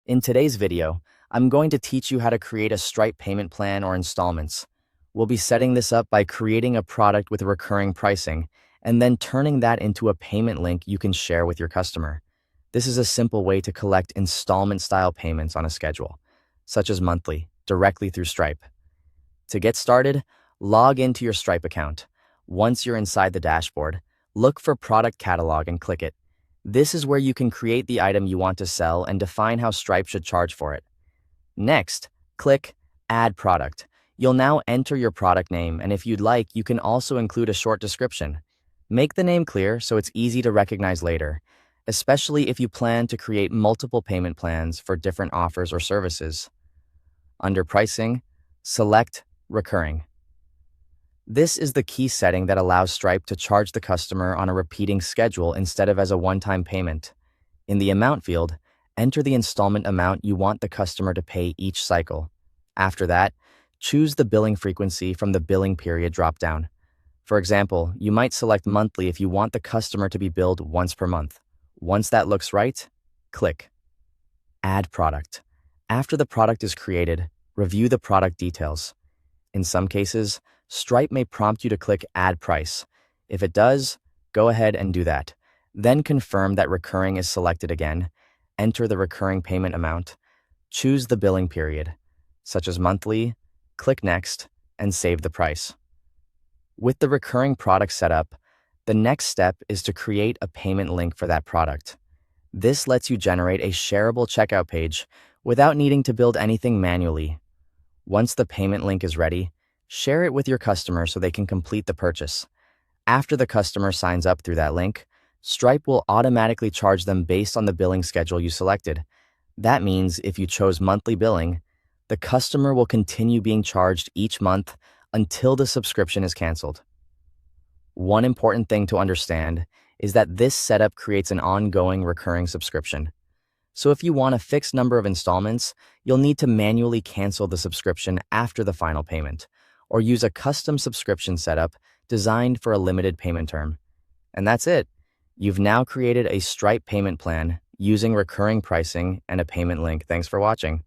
In today's video, I'm going to teach you how to create a Stripe payment plan or installments. We'll be setting this up by creating a product with recurring pricing and then turning that into a payment link you can share with your customer. This is a simple way to collect installment-style payments on a schedule, such as monthly, directly through Stripe. To get started, log into your Stripe account. Once you're inside the dashboard, look for Product Catalog and click it. This is where you can create the item you want to sell and define how Stripe should charge for it. Next, click Add Product. You'll now enter your product name, and if you'd like, you can also include a short description. Make the name clear so it's easy to recognize later, especially if you plan to create multiple payment plans for different offers or services. Under Pricing, select Recurring. This is the key setting that allows Stripe to charge the customer on a repeating schedule instead of as a one-time payment. In the Amount field, enter the installment amount you want the customer to pay each cycle. After that, choose the billing frequency from the Billing Period dropdown. For example, you might select monthly if you want the customer to be billed once per month. Once that looks right, click Add Product. After the product is created, review the product details. In some cases, Stripe may prompt you to click Add Price. If it does, go ahead and do that. Then confirm that recurring is selected again. Enter the recurring payment amount. Choose the billing period, such as monthly, click Next, and save the price. With the recurring product set up, the next step is to create a payment link for that product. This lets you generate a shareable checkout page without needing to build anything manually. Once the payment link is ready, share it with your customer so they can complete the purchase. After the customer signs up through that link, Stripe will automatically charge them based on the billing schedule you selected. That means if you chose monthly billing, the customer will continue being charged each month until the subscription is canceled. One important thing to understand is that this setup creates an ongoing recurring subscription. So if you want a fixed number of installments, you'll need to manually cancel the subscription after the final payment, or use a custom subscription setup designed for a limited payment term. And that's it. You've now created a Stripe payment plan using recurring pricing and a payment link. Thanks for watching.